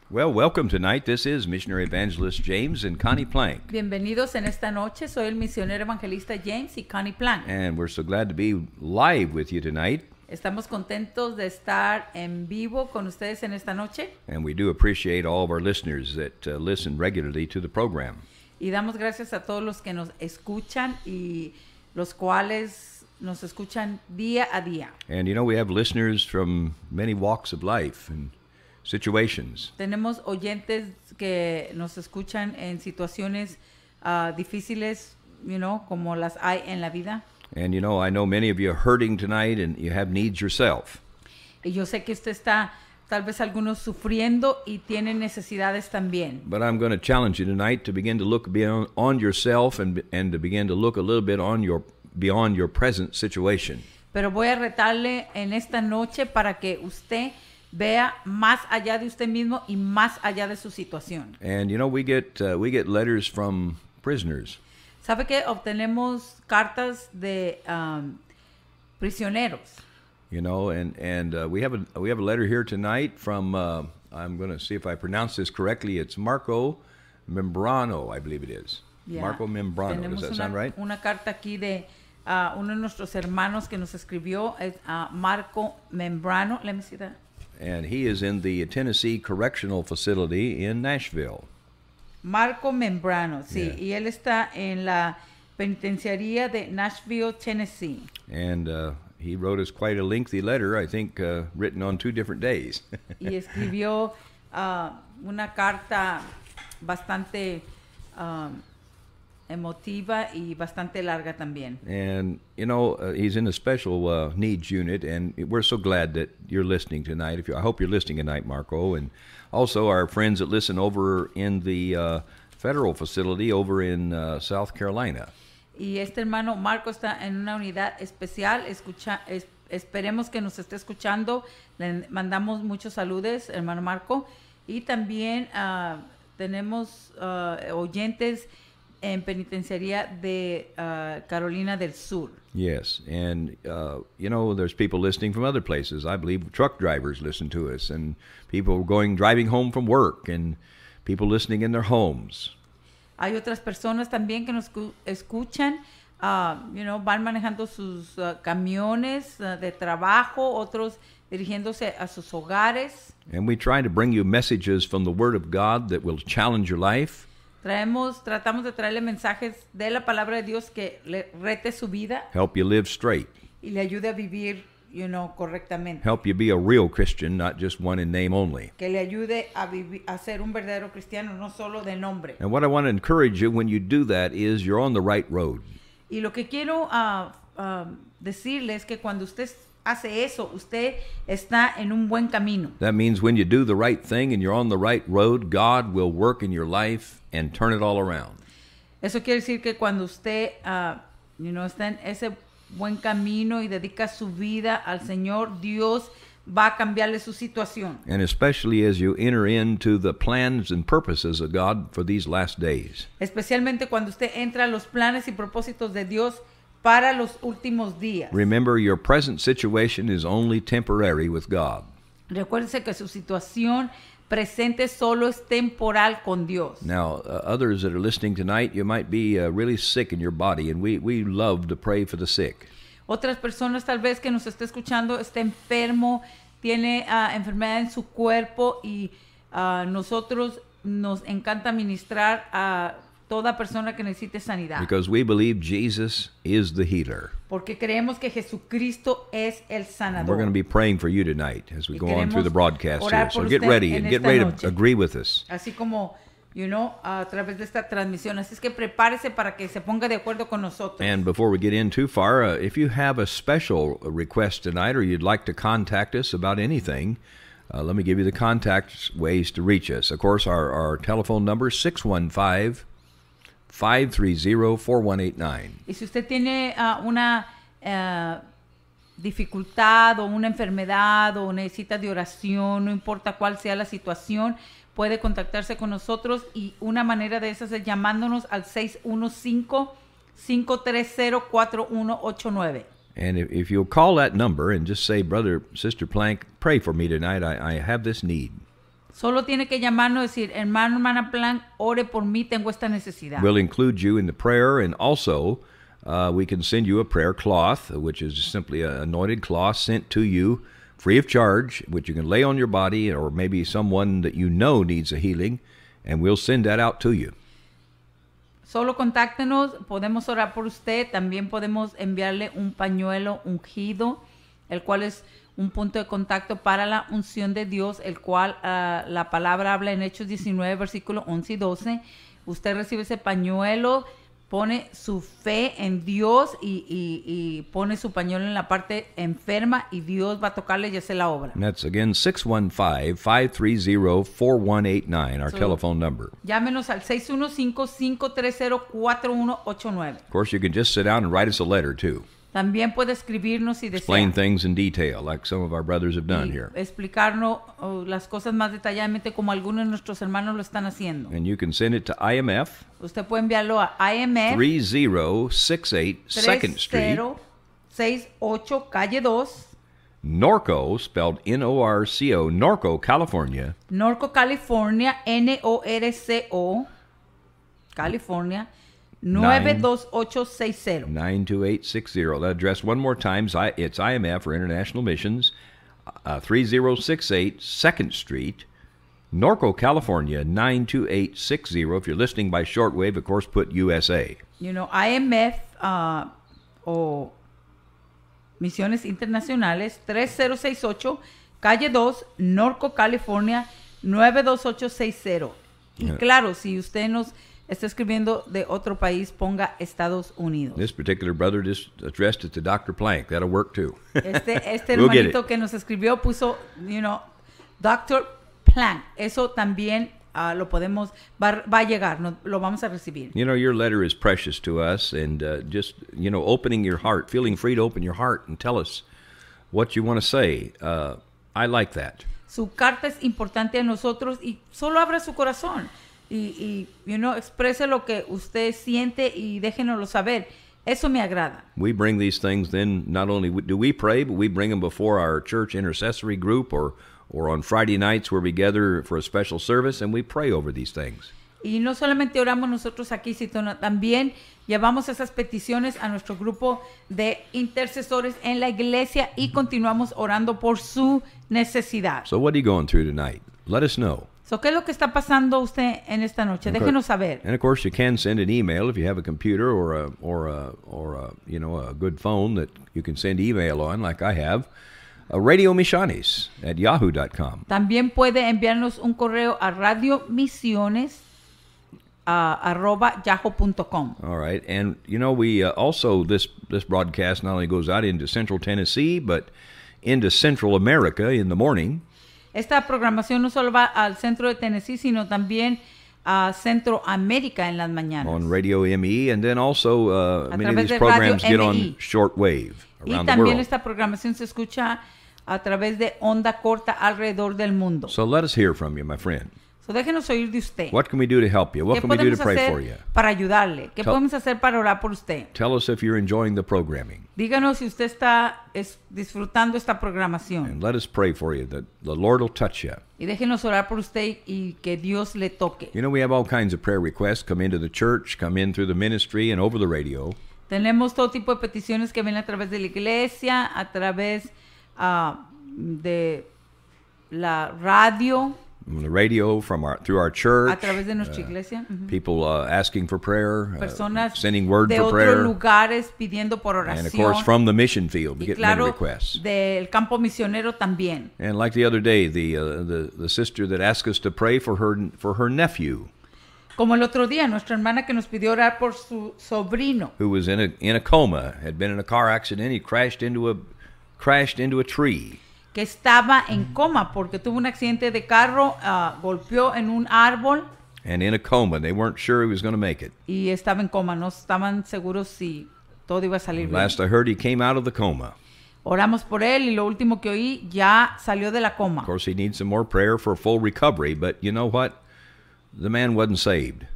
Well, welcome tonight. This is Missionary Evangelist James and Connie Planck. Bienvenidos en esta noche. Soy el misionero evangelista James y Connie Planck. And we're so glad to be live with you tonight. Estamos contentos de estar en vivo con ustedes en esta noche. And we do appreciate all of our listeners that listen regularly to the program. Y damos gracias a todos los que nos escuchan y los cuales nos escuchan día a día. And you know, we have listeners from many walks of life and situations. Tenemos oyentes que nos escuchan en situaciones difíciles, como las hay en la vida. And you know, I know many of you are hurting tonight and you have needs yourself. Y yo sé que usted está, tal vez algunos sufriendo y tienen necesidades también. But I'm going to challenge you tonight to begin to look beyond on yourself and to begin to look a little bit on beyond your present situation. Pero voy a retarle en esta noche para que usted vea más allá de usted mismo y más allá de su situación. And you know, we get letters from prisoners. ¿Sabe que obtenemos cartas de prisioneros? You know, and we have a letter here tonight from I'm going to see if I pronounce this correctly. It's Marco Membrano, I believe it is. Yeah. Marco Membrano. Tenemos Does that sound right? Una carta aquí de uno de nuestros hermanos que nos escribió, es Marco Membrano. Let me see that. And he is in the Tennessee Correctional Facility in Nashville. Marco Membrano, sí, Yeah. y él está en la penitenciaría de Nashville, Tennessee. And he wrote us quite a lengthy letter, I think, written on 2 different days. Y escribió una carta bastante emotiva y bastante larga también. And, you know, he's in a special needs unit, and we're so glad that you're listening tonight. I hope you're listening tonight, Marco. And also our friends that listen over in the federal facility over in South Carolina. Y este hermano Marco está en una unidad especial. Esperemos que nos esté escuchando. Le mandamos muchos saludos, hermano Marco. Y también tenemos oyentes en penitenciaría de Carolina del Sur. Yes, and you know, there's people listening from other places. I believe truck drivers listen to us, and people driving home from work, and people listening in their homes. Hay otras personas también que nos escuchan, van manejando sus camiones de trabajo, otros dirigiéndose a sus hogares. And we try to bring you messages from the Word of God that will challenge your life. Tratamos de traerle mensajes de la palabra de Dios que le rete su vida. Help you live straight. Y le ayude a vivir, correctamente. Help you be a real Christian, not just one in name only. Que le ayude a ser un verdadero cristiano, no solo de nombre. And what I want to encourage you when you do that is you're on the right road. Y lo que quiero decirle es que cuando usted hace eso, usted está en un buen camino. That means when you do the right thing and you're on the right road, God will work in your life and turn it all around. Eso quiere decir que cuando usted está en ese buen camino y dedica su vida al Señor, Dios va a cambiarle su situación. And especially as you enter into the plans and purposes of God for these last days. Especialmente cuando usted entra a los planes y propósitos de Dios para los últimos días. Remember, your present situation is only temporary with God. Recuérdese que su situación presente solo es temporal con Dios. Now, others that are listening tonight, you might be really sick in your body, and we love to pray for the sick. Otras personas tal vez que nos esté escuchando está enfermo, tiene enfermedad en su cuerpo y nosotros nos encanta ministrar a toda persona que necesite sanidad. Because we believe Jesus is the healer. Porque creemos que Jesucristo es el sanador. We're going to be praying for you tonight as we go on through the broadcast here. So get usted ready en and get esta ready noche. to agree with us. Así como, a través de esta transmisión. Así es que prepárese para que se ponga de acuerdo con nosotros. And before we get in too far, if you have a special request tonight or you'd like to contact us about anything, let me give you the contact ways to reach us. Of course, our telephone number is 615-530-4189. Y si usted tiene una dificultad o una enfermedad o necesita de oración, no importa cuál sea la situación, puede contactarse con nosotros y una manera de esas es llamándonos al 615-530-4189. And if you'll call that number and just say, Brother, Sister Planck, pray for me tonight. I have this need. Solo tiene que llamarnos y decir, hermana Planck, ore por mí, tengo esta necesidad. We'll include you in the prayer, and also we can send you a prayer cloth, which is simply an anointed cloth sent to you free of charge, which you can lay on your body, or maybe someone that you know needs a healing, and we'll send that out to you. Solo contáctenos, podemos orar por usted, también podemos enviarle un pañuelo ungido, el cual es un punto de contacto para la unción de Dios, el cual la palabra habla en Hechos 19, versículos 11 y 12. Usted recibe ese pañuelo, pone su fe en Dios y pone su pañuelo en la parte enferma y Dios va a tocarle y hacer la obra. And that's again 615-530-4189, our telephone number. Llámenos al 615-530-4189. Of course, you can just sit down and write us a letter too. También puede escribirnos si Explain desea. things in detail, like some of our brothers have done here. Explicarnos las cosas más detalladamente como algunos de nuestros hermanos lo están haciendo. And you can send it to IMF, Usted puede enviarlo a IMF 3068 2nd Street, 3068 Calle 2, Norco, spelled Norco, Norco, California, Norco, California, NORCO, California, 92860. 92860. That address one more time, it's IMF, or International Missions, 3068 2nd Street, Norco, California, 92860. If you're listening by shortwave, of course, put USA. You know, IMF o Misiones Internacionales, 3068, Calle 2, Norco, California, 92860. Y claro, si usted nos está escribiendo de otro país, ponga Estados Unidos. This particular brother just addressed it to Dr. Planck. That'll work too. Este We'll get hermanito it. que nos escribió puso, Dr. Planck. Eso también lo podemos, va a llegar, lo vamos a recibir. You know, your letter is precious to us, and just, opening your heart, feeling free to open your heart and tell us what you want to say. I like that. Su carta es importante a nosotros y solo abra su corazón y exprese lo que usted siente y déjenoslo saber. Eso me agrada. We bring these things then, not only do we pray, but we bring them before our church intercessory group or on Friday nights where we gather for a special service, and we pray over these things. Y no solamente oramos nosotros aquí, sino también llevamos esas peticiones a nuestro grupo de intercesores en la iglesia y continuamos orando por su necesidad. So what are you going through tonight? Let us know. So, ¿qué es lo que está pasando usted en esta noche? Déjenos saber. And of course, you can send an email if you have a computer or a good phone that you can send email on, like I have. radiomisiones@yahoo.com. También puede enviarnos un correo a radiomisiones@yahoo.com. All right, and we also this broadcast not only goes out into Central Tennessee, but into Central America in the morning. Esta programación no solo va al centro de Tennessee, sino también a Centroamérica en las mañanas. On Radio ME, and then also many of través these de programs Radio get on ME. shortwave Y around the también world. esta programación se escucha a través de onda corta alrededor del mundo. So let us hear from you, my friend. So, déjenos oír de usted. What can we do to help you? What ¿Qué can we do podemos to pray hacer for you? para ayudarle? ¿Qué Tell- podemos hacer para orar por usted? Tell us if you're enjoying the programming, Díganos si usted está disfrutando esta programación. and let us pray for you that the Lord will touch you. Y déjenos orar por usted y que Dios le toque. We have all kinds of prayer requests come into the church, come in through the ministry, and over the radio. Tenemos todo tipo de peticiones que vienen a través de la iglesia, a través de la radio, From the radio, through our church. a través de nuestra iglesia. Ujú. People asking for prayer, Personas sending word de for otros prayer, lugares pidiendo por and of oración. course from the mission field, we Y get many claro, requests. del campo misionero también. And like the other day, the sister that asked us to pray for her nephew, Como el otro día, nuestra hermana que nos pidió orar por su sobrino, who was in a coma, had been in a car accident. He crashed into a tree. que estaba en coma porque tuvo un accidente de carro, golpeó en un árbol And in a coma, they weren't sure he was going to make it. y estaba en coma. No estaban seguros si todo iba a salir bien. Last I heard, he came out of the coma. Oramos por él y lo último que oí, ya salió de la coma. Of course, he needs some more prayer for full recovery, but you know what? The man wasn't saved.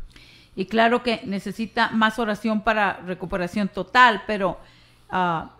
Y claro que necesita más oración para recuperación total, pero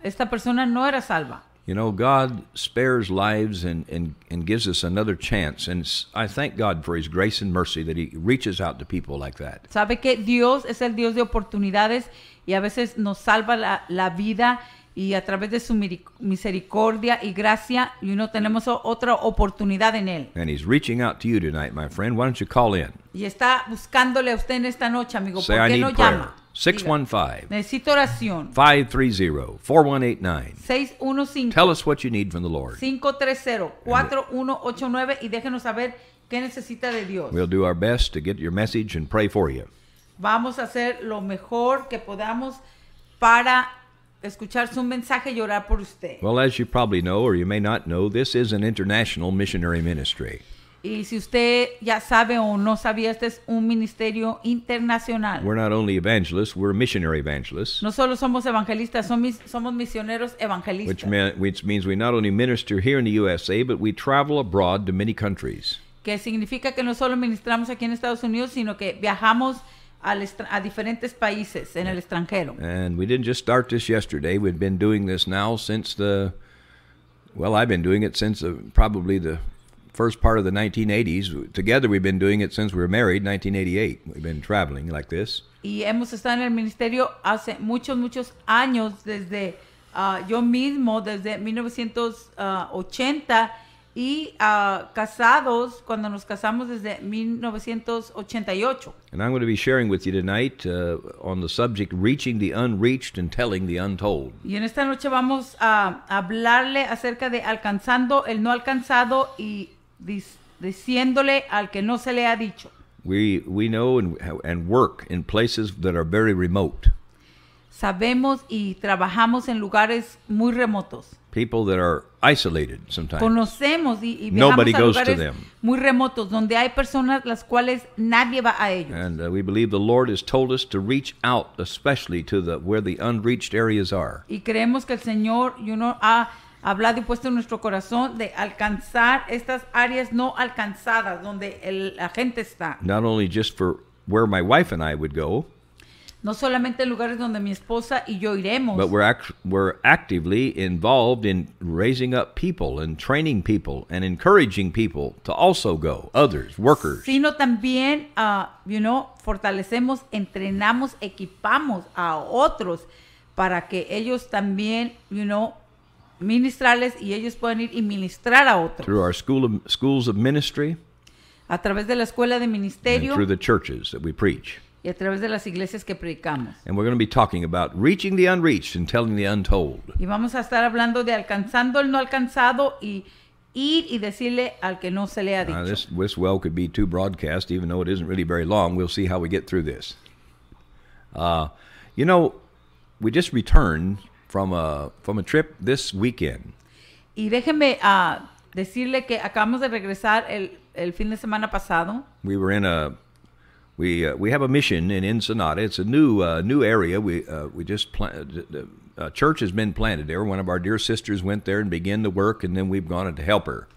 esta persona no era salva. You know, God spares lives and gives us another chance. And I thank God for His grace and mercy that He reaches out to people like that. Sabe que Dios es el Dios de oportunidades y a veces nos salva la vida y a través de su misericordia y gracia y tenemos otra oportunidad en Él. And He's reaching out to you tonight, my friend. Why don't you call in? Y está buscándole a usted en esta noche, amigo. Say, ¿Por qué I no need prayer. llama? 615. Necesito oración. 530-4189. 615. Tell us what you need from the Lord. 530-4189 y déjenos saber qué necesita de Dios. We'll do our best to get your message and pray for you. Vamos a hacer lo mejor que podamos para escuchar su mensaje y orar por usted. Well, as you probably know, or you may not know, this is an international missionary ministry. Y si usted ya sabe o no sabía, este es un ministerio internacional. We're not only evangelists, we're missionary evangelists. No solo somos evangelistas, somos misioneros evangelistas. Which means we not only minister here in the USA, but we travel abroad to many countries. Que significa que no solo ministramos aquí en Estados Unidos, sino que viajamos a diferentes países en el extranjero. And we didn't just start this yesterday. We've been doing this now since I've been doing it since probably the first part of the 1980s. Together we've been doing it since we were married, 1988. We've been traveling like this. Y hemos estado en el ministerio hace muchos años, desde yo mismo, desde 1980 y casados, cuando nos casamos desde 1988. And I'm going to be sharing with you tonight on the subject, reaching the unreached and telling the untold. Y en esta noche vamos a hablarle acerca de alcanzando el no alcanzado y diciéndole al que no se le ha dicho. We know and work in places that are very remote. Sabemos y trabajamos en lugares muy remotos. People that are isolated sometimes. Conocemos y Nobody viajamos a goes to lugares them. muy remotos donde hay personas las cuales nadie va a ellos. And we believe the Lord has told us to reach out, especially to where the unreached areas are. Y creemos que el Señor ha hablado y puesto en nuestro corazón de alcanzar estas áreas no alcanzadas donde la gente está. Not only just for where my wife and I would go, no solamente en lugares donde mi esposa y yo iremos, but we're actively involved in raising up people and training people and encouraging people to also go, others, workers. Sino también, fortalecemos, entrenamos, equipamos a otros para que ellos también, ministrarles y ellos puedan ir y ministrar a otros. Through our schools of ministry, a través de la escuela de ministerio, and through the churches that we preach. Y a través de las iglesias que predicamos. And we're going to be talking about reaching the unreached and telling the untold. Y vamos a estar hablando de alcanzando el no alcanzado y ir y decirle al que no se le ha dicho. This well could be 2 broadcasts, even though it isn't really very long. We'll see how we get through this. We just returned from a trip this weekend. Y déjeme decirle que acabamos de regresar el fin de semana pasado. We were in we have a mission in Ensenada. It's a new area. We just planted. A church has been planted there. One of our dear sisters went there and began the work, and then we've gone to help her.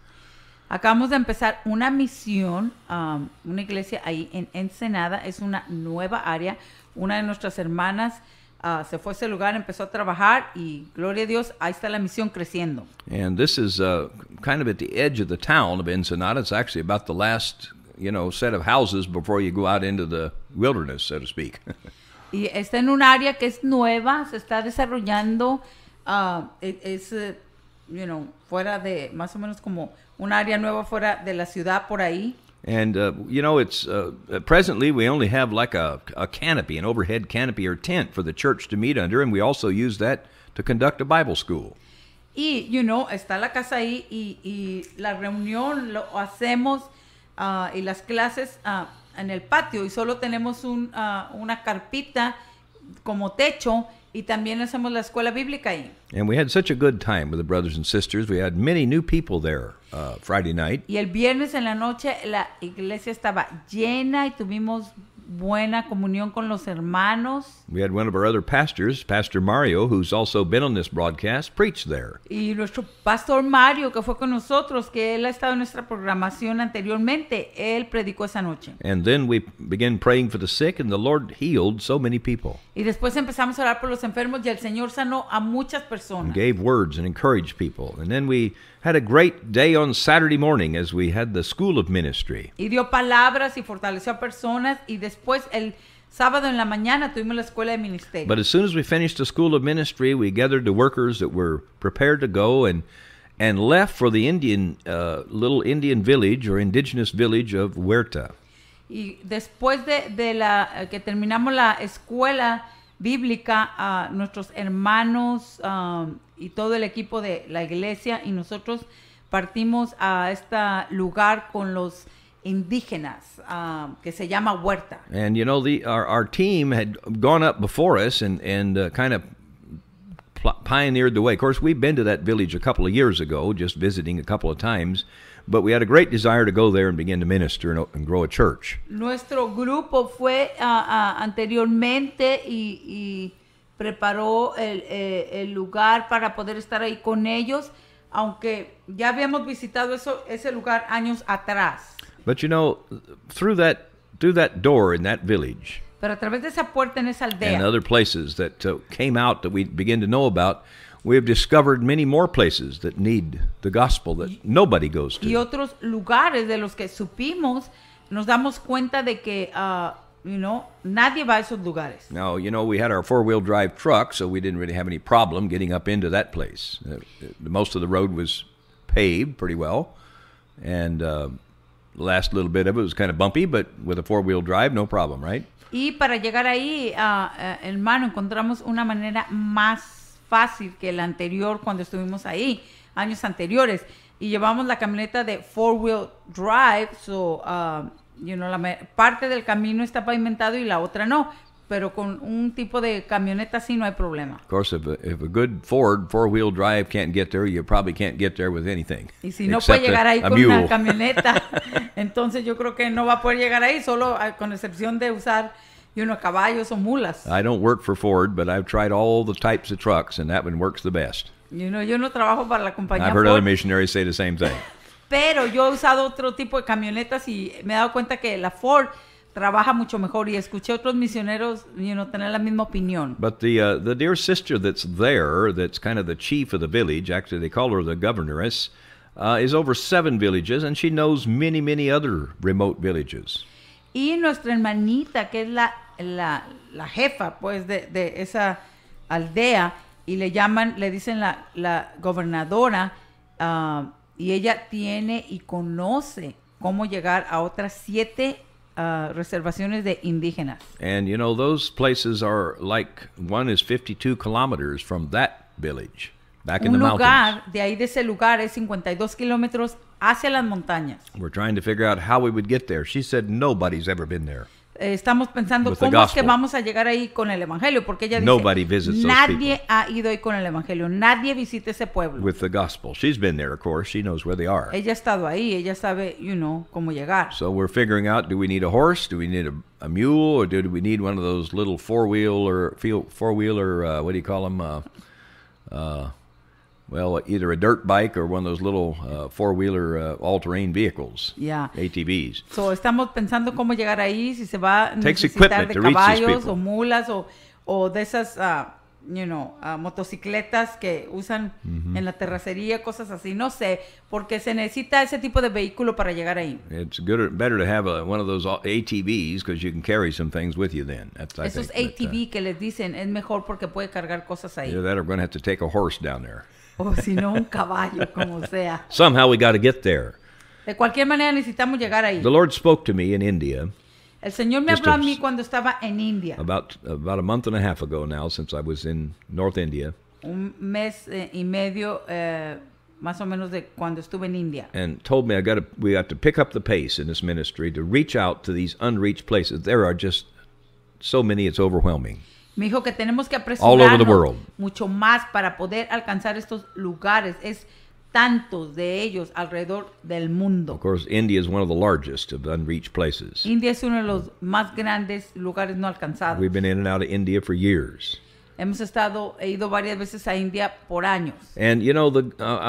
Acabamos de empezar una misión, una iglesia ahí en Ensenada. Es una nueva área. Una de nuestras hermanas se fue a ese lugar, empezó a trabajar y gloria a Dios, ahí está la misión creciendo. And this is kind of at the edge of the town of Ensenada. It's actually about the last set of houses before you go out into the wilderness, so to speak. Y está en un área que es nueva, se está desarrollando, fuera de, más o menos como un área nueva fuera de la ciudad por ahí. And, it's, presently we only have like a canopy, an overhead canopy or tent for the church to meet under, and we also use that to conduct a Bible school. Y, está la casa ahí y la reunión lo hacemos y las clases en el patio y solo tenemos una carpita como techo y también hacemos la escuela bíblica ahí. And we had such a good time with the brothers and sisters. We had many new people there Friday night. Y el viernes en la noche la iglesia estaba llena y tuvimos buena comunión con los hermanos. We had one of our other pastors, Pastor Mario, who's also been on this broadcast, preach there. Y nuestro pastor Mario, que fue con nosotros, que él ha estado en nuestra programación anteriormente, él predicó esa noche. And then we began praying for the sick, and the Lord healed so many people. Y después empezamos a orar por los enfermos y el Señor sanó a muchas personas. And gave words and encouraged people. And then we had a great day on Saturday morning as we had the School of Ministry. Y dio palabras y fortaleció a personas, y después el sábado en la mañana tuvimos la escuela de ministerio. But as soon as we finished the School of Ministry, we gathered the workers that were prepared to go and left for the little Indian village or indigenous village of Huerta. Y después de la que terminamos la escuela bíblica, nuestros hermanos y todo el equipo de la iglesia y nosotros partimos a este lugar con los indígenas que se llama Huerta. And you know, our team had gone up before us and kind of pioneered the way. Of course, we've been to that village a couple of years ago, just visiting a couple of times, but we had a great desire to go there and begin to minister and grow a church. Nuestro grupo fue anteriormente y preparó el lugar para poder estar ahí con ellos, aunque ya habíamos visitado ese lugar años atrás. But you know, through that door in that village, pero a través de esa puerta en esa aldea, and other places that came out that we begin to know about, we have discovered many more places that need the gospel that nobody goes to. Y otros lugares de los que supimos, nos damos cuenta de que, nadie va a esos lugares. Now, we had our four-wheel drive truck, so we didn't really have any problem getting up into that place. Most of the road was paved pretty well, and the last little bit of it was kind of bumpy, but with a four-wheel drive, no problem, right? Y para llegar ahí, hermano, encontramos una manera más fácil que la anterior cuando estuvimos ahí, años anteriores. Y llevamos la camioneta de four-wheel drive, so, la parte del camino está pavimentado y la otra no. Pero con un tipo de camioneta así no hay problema. Of course, if a good Ford four-wheel drive can't get there, you probably can't get there with anything. Y si no puede llegar ahí con una camioneta, entonces yo creo que no va a poder llegar ahí, solo con excepción de usar, caballos o mulas. I don't work for Ford, but I've tried all the types of trucks, and that one works the best. Yo no trabajo para la compañía I've heard Ford, other missionaries say the same thing. Pero yo he usado otro tipo de camionetas y me he dado cuenta que la Ford trabaja mucho mejor, y escuché otros misioneros tener la misma opinión. But the dear sister that's there, that's kind of the chief of the village, actually they call her the governess, is over 7 villages, and she knows many, many other remote villages. Y nuestra hermanita, que es la jefa pues de esa aldea, y le dicen la gobernadora, y ella tiene y conoce cómo llegar a otras 7 reservaciones de indígenas. And those places are like, one is 52 kilometers from that village, back in the mountains. Un lugar, de ahí de ese lugar, es 52 kilómetros hacia las montañas. We're trying to figure out how we would get there. She said nobody's ever been there. Estamos pensando cómo es que vamos a llegar ahí con el evangelio, porque ella dice, nadie ha ido ahí con el evangelio, nadie visita ese pueblo. With the gospel. She's been there, of course. She knows where they are. Ella ha estado ahí, ella sabe, cómo llegar. So we're figuring out, do we need a horse? Do we need a mule? Or do we need one of those little four-wheeler, what do you call them? Well, either a dirt bike or one of those little four-wheeler all-terrain vehicles, ATVs. So estamos pensando cómo llegar ahí, si se va a necesitar de caballos o mulas o de esas, motocicletas que usan en la terracería, cosas así. No sé, porque se necesita ese tipo de vehículo para llegar ahí. It's better to have one of those ATVs because you can carry some things with you then. Esos ATV que les dicen es mejor porque puede cargar cosas ahí. Either that or we're going to have to take a horse down there. O si no, un caballo, como sea. Somehow we got to get there. De cualquier manera necesitamos llegar ahí. The Lord spoke to me in India. El Señor me habló a mí cuando estaba en India. About a month and a half ago now, since I was in North India. Un mes y medio, más o menos, de cuando estuve en India. And told me we got to pick up the pace in this ministry to reach out to these unreached places. There are just so many, it's overwhelming. Me dijo que tenemos que all over the apresurarnos world. mucho más para poder alcanzar estos lugares. Es tantos de ellos alrededor del mundo. Of course, India is one of the largest of unreached places. India es uno de los más grandes lugares no alcanzados. We've been in and out of India for years. He ido varias veces a India por años. And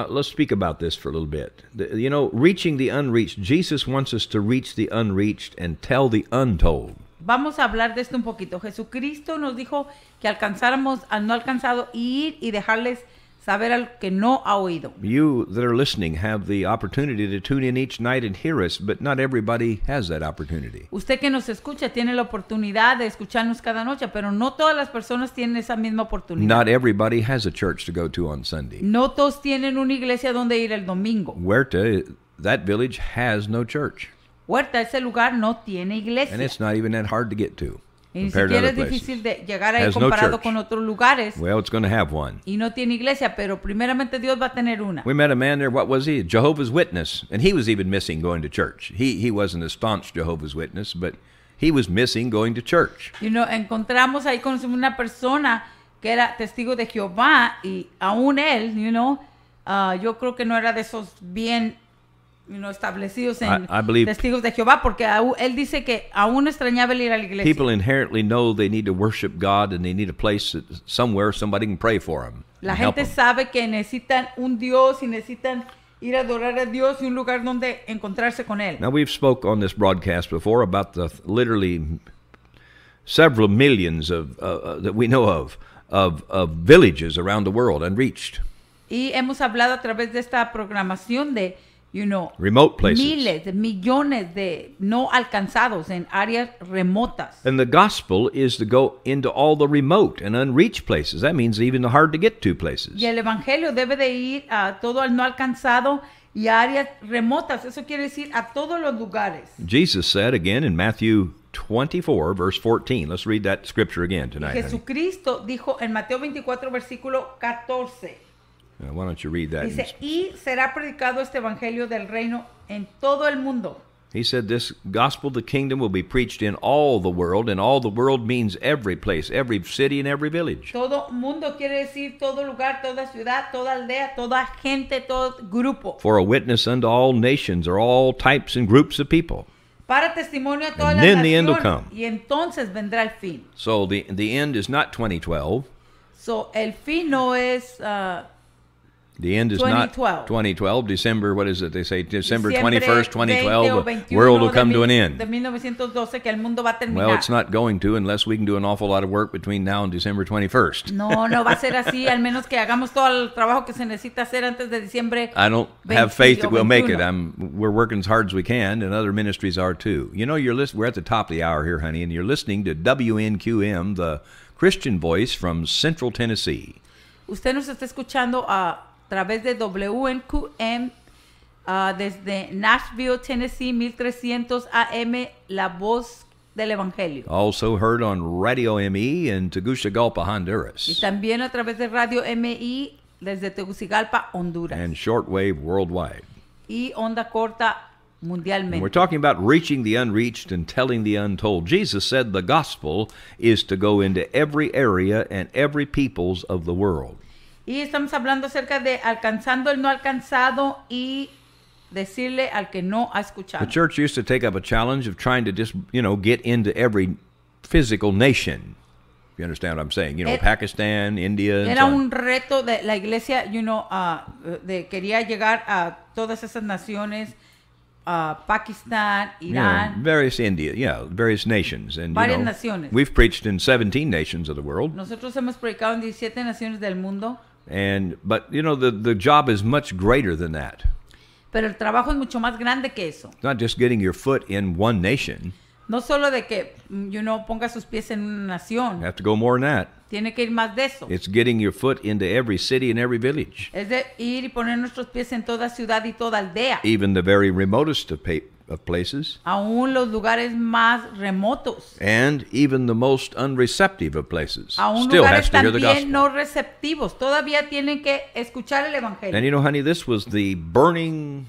let's speak about this for a little bit. Reaching the unreached. Jesus wants us to reach the unreached and tell the untold. Vamos a hablar de esto un poquito. Jesucristo nos dijo que alcanzáramos al no alcanzado, ir y dejarles saber al que no ha oído. You that are listening have the opportunity to tune in each night and hear us, but not everybody has that opportunity. Usted que nos escucha tiene la oportunidad de escucharnos cada noche, pero no todas las personas tienen esa misma oportunidad. Not everybody has a church to go to on Sunday. No todos tienen una iglesia donde ir el domingo. Huerta, that village has no church. Huerta, ese lugar no tiene iglesia. And it's not even that hard to get to. Y ni siquiera es difícil de llegar ahí comparado con otros lugares. Well, it's going to have one. Y no tiene iglesia, pero primeramente Dios va a tener una. We met a man there, what was he? Jehovah's Witness. And he was even missing going to church. He wasn't a staunch Jehovah's Witness, but he was missing going to church. Encontramos ahí con una persona que era testigo de Jehová y aún él, yo creo que no era de esos bien establecidos en testigos de Jehová, porque él dice que aún extrañaba el ir a la iglesia. People inherently know they need to worship God and they need a place somewhere somebody can pray for them. La gente sabe que necesitan un Dios y necesitan ir a adorar a Dios y un lugar donde encontrarse con él. Now we've spoke on this broadcast before about the literally several millions of that we know of villages around the world unreached. Y hemos hablado a través de esta programación de remote places. Miles de millones de no alcanzados en áreas remotas. And the gospel is to go into all the remote and unreached places. That means even the hard to get to places. Y el evangelio debe de ir a todo el no alcanzado y áreas remotas. Eso quiere decir a todos los lugares. Jesus said again in Matthew 24 verse 14. Let's read that scripture again tonight. Jesucristo dijo en Mateo 24 versículo 14. Why don't you read that? Dice, y será predicado este evangelio del reino en todo el mundo. He said this gospel of the kingdom will be preached in all the world, and all the world means every place, every city and every village. Todo mundo quiere decir todo lugar, toda ciudad, toda aldea, toda gente, todo grupo. For a witness unto all nations or all types and groups of people. Para testimonio a todas las naciones. Y entonces vendrá el fin. So the end is not 2012. So el fin no es the end is 2012. Not 2012, December, what is it? They say December 21st, 2012, the world will come to an end. De 1912, que el mundo va a terminar. Well, it's not going to unless we can do an awful lot of work between now and December 21st. No va a ser así, al menos que hagamos todo el trabajo que se necesita hacer antes de diciembre. I don't have faith that we'll make it. We're working as hard as we can, and other ministries are too. We're at the top of the hour here, honey, and you're listening to WNQM, the Christian voice from Central Tennessee. Usted nos está escuchando a través de WNQM desde Nashville, Tennessee, 1300 AM, la voz del Evangelio. Also heard on Radio ME in Tegucigalpa, Honduras. Y también a través de Radio MI desde Tegucigalpa, Honduras. And shortwave worldwide. Y onda corta mundialmente. And we're talking about reaching the unreached and telling the untold. Jesus said the gospel is to go into every area and every peoples of the world. Y estamos hablando acerca de alcanzando el no alcanzado y decirle al que no ha escuchado. The church used to take up a challenge of trying to just, get into every physical nation. You understand what I'm saying? Pakistan, India, and era so on. Un reto de la iglesia, quería llegar a todas esas naciones, Pakistán, Irán, various nations, and varias naciones. We've preached in 17 nations of the world. Nosotros hemos predicado en 17 naciones del mundo. But the job is much greater than that. Pero el trabajo es mucho más grande que eso. It's not just getting your foot in one nation. No solo de que ponga sus pies en una nación. You have to go more than that. Tiene que ir más de eso. It's getting your foot into every city and every village. Es de ir y poner nuestros pies en toda ciudad y toda aldea. Even the very remotest of places. Aún los lugares más remotos. And even the most unreceptive of places. Aún still lugares has to hear the gospel. También no receptivos. Todavía tienen que escuchar el evangelio. And honey, this was the burning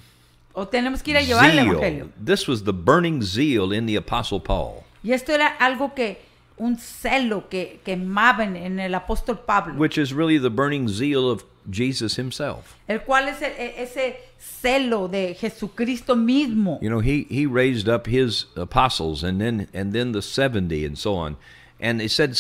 O tenemos que ir a llevar el evangelio. This was the burning zeal in the Apostle Paul. Y esto era algo que un celo que quemaba en el apóstol Pablo, which is really the burning zeal of Jesus himself. el cual es ese celo de Jesucristo mismo. You know, he raised up his apostles and then the 70 and so on. And he said